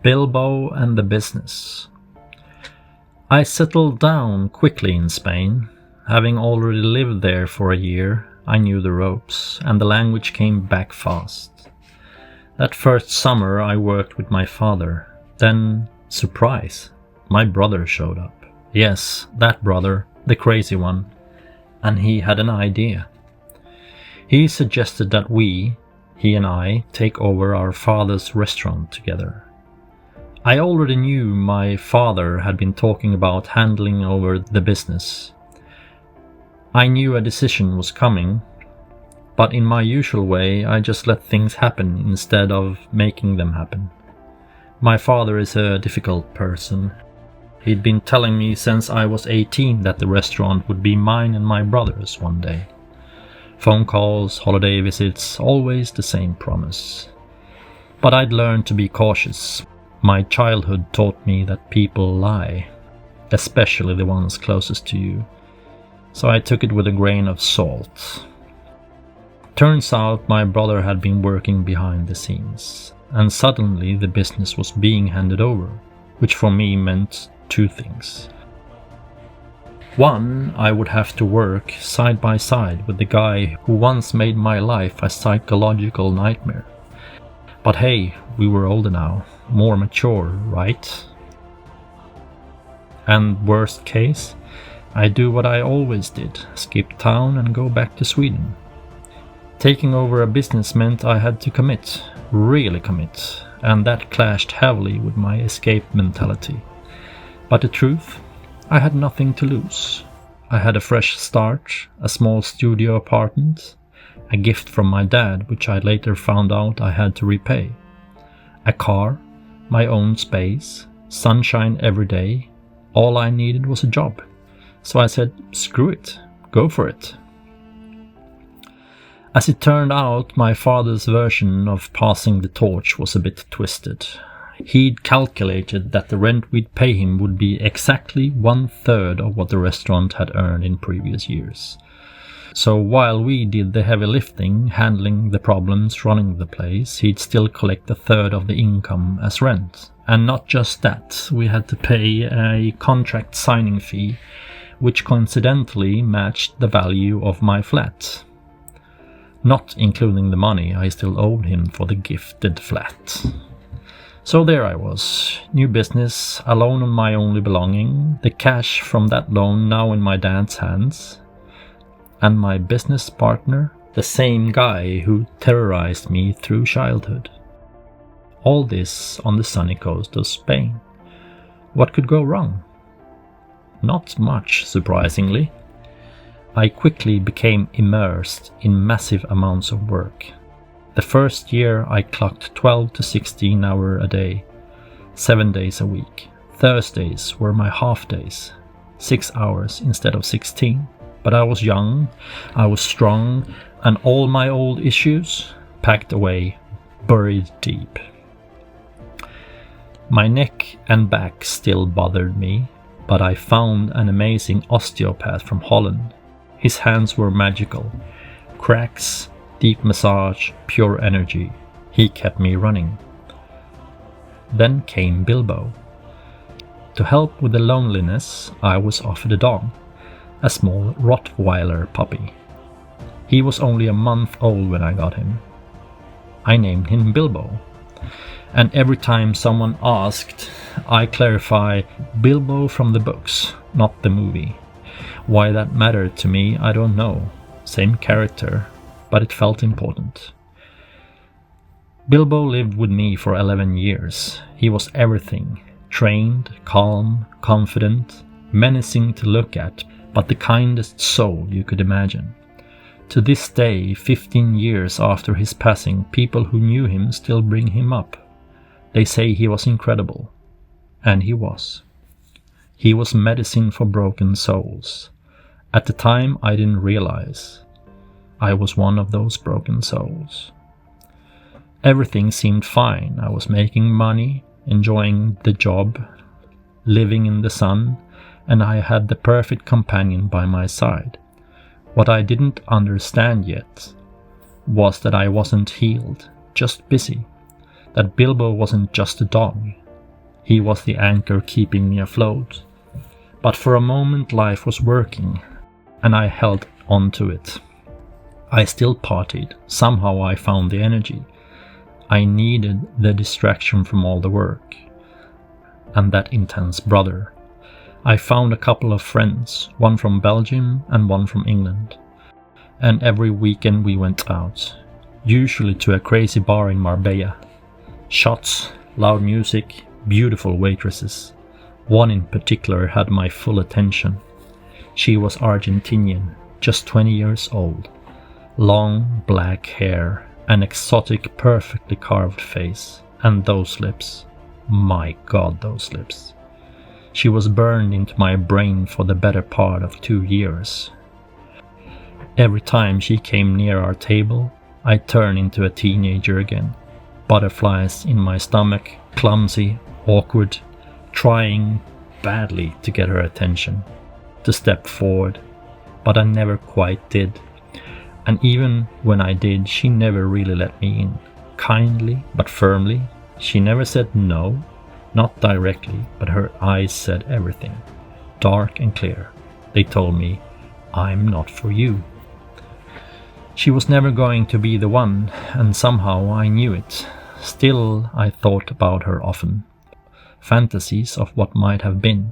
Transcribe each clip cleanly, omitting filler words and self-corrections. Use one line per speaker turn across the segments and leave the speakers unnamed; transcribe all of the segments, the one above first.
Bilbo and the business. I settled down quickly in Spain. Having already lived there for a year, I knew the ropes, and the language came back fast. That first summer I worked with my father. Then, surprise, my brother showed up. Yes, that brother, the crazy one. And he had an idea. He suggested that he and I, take over our father's restaurant together. I already knew my father had been talking about handling over the business. I knew a decision was coming, but in my usual way I just let things happen instead of making them happen. My father is a difficult person. He'd been telling me since I was 18 that the restaurant would be mine and my brother's one day. Phone calls, holiday visits, always the same promise. But I'd learned to be cautious. My childhood taught me that people lie, especially the ones closest to you. So I took it with a grain of salt. Turns out my brother had been working behind the scenes, and suddenly the business was being handed over, which for me meant two things. One, I would have to work side by side with the guy who once made my life a psychological nightmare. But hey, we were older now, more mature, right? And worst case, I do what I always did, skip town and go back to Sweden. Taking over a business meant I had to commit, really commit, and that clashed heavily with my escape mentality. But the truth, I had nothing to lose. I had a fresh start, a small studio apartment, a gift from my dad which I later found out I had to repay, a car, my own space, sunshine every day. All I needed was a job. So I said, screw it, go for it. As it turned out, my father's version of passing the torch was a bit twisted. He'd calculated that the rent we'd pay him would be exactly 1/3 of what the restaurant had earned in previous years. So while we did the heavy lifting, handling the problems, running the place, he'd still collect 1/3 of the income as rent. And not just that, we had to pay a contract signing fee, which coincidentally matched the value of my flat. Not including the money I still owed him for the gifted flat. So there I was, new business, a loan on my only belonging, the cash from that loan now in my dad's hands, and my business partner, the same guy who terrorized me through childhood. All this on the sunny coast of Spain. What could go wrong? Not much, surprisingly. I quickly became immersed in massive amounts of work. The first year I clocked 12 to 16 hours a day, 7 days a week. Thursdays were my half days, 6 hours instead of 16. But I was young, I was strong, and all my old issues packed away, buried deep. My neck and back still bothered me, but I found an amazing osteopath from Holland. His hands were magical. Cracks, deep massage, pure energy. He kept me running. Then came Bilbo. To help with the loneliness, I was offered a dog, a small Rottweiler puppy. He was only a month old when I got him. I named him Bilbo. And every time someone asked, I clarify Bilbo from the books, not the movie. Why that mattered to me, I don't know. Same character, but it felt important. Bilbo lived with me for 11 years. He was everything. Trained, calm, confident, menacing to look at, but the kindest soul you could imagine. To this day, 15 years after his passing, people who knew him still bring him up. They say he was incredible. And he was. He was medicine for broken souls. At the time, I didn't realize. I was one of those broken souls. Everything seemed fine. I was making money, enjoying the job, living in the sun, and I had the perfect companion by my side. What I didn't understand yet was that I wasn't healed, just busy. That Bilbo wasn't just a dog, He was the anchor keeping me afloat. But for a moment life was working, and I held on to it. I still partied. Somehow I found the energy. I needed the distraction from all the work and that intense brother. I found a couple of friends, one from Belgium and one from England. And every weekend we went out, usually to a crazy bar in Marbella. Shots, loud music, beautiful waitresses. One in particular had my full attention. She was Argentinian, just 20 years old. Long black hair, an exotic, perfectly carved face, and those lips. My God, those lips. She was burned into my brain for the better part of 2 years. Every time she came near our table, I turned into a teenager again. Butterflies in my stomach, clumsy, awkward, trying badly to get her attention, to step forward, but I never quite did. And even when I did, she never really let me in. Kindly but firmly. She never said no, not directly, but her eyes said everything. Dark and clear. They told me, I'm not for you. She was never going to be the one, and somehow I knew it. Still, I thought about her often. Fantasies of what might have been.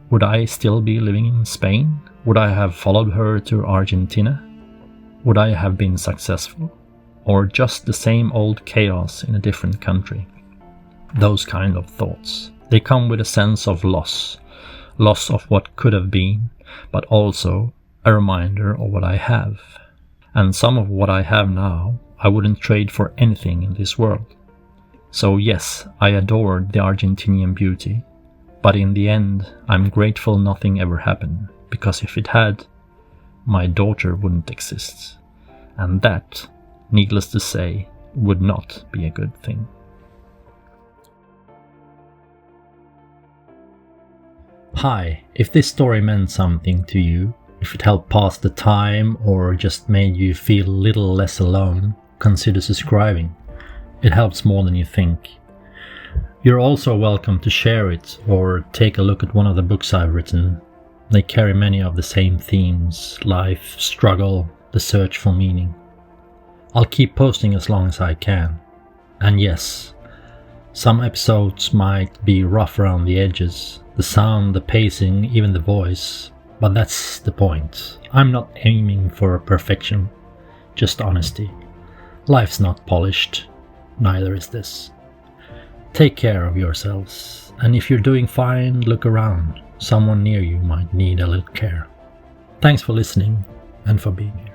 Would I still be living in Spain? Would I have followed her to Argentina? Would I have been successful? Or just the same old chaos in a different country? Those kind of thoughts. They come with a sense of loss. Loss of what could have been, but also a reminder of what I have. And some of what I have now, I wouldn't trade for anything in this world. So yes, I adored the Argentinian beauty. But in the end, I'm grateful nothing ever happened. Because if it had, my daughter wouldn't exist. And that, needless to say, would not be a good thing. Hi, if this story meant something to you, if it helped pass the time or just made you feel a little less alone, consider subscribing. It helps more than you think. You're also welcome to share it or take a look at one of the books I've written. They carry many of the same themes: life, struggle, the search for meaning. I'll keep posting as long as I can. And yes, some episodes might be rough around the edges, the sound, the pacing, even the voice, but that's the point. I'm not aiming for perfection, just honesty. Life's not polished, neither is this. Take care of yourselves, and if you're doing fine, look around. Someone near you might need a little care. Thanks for listening and for being here.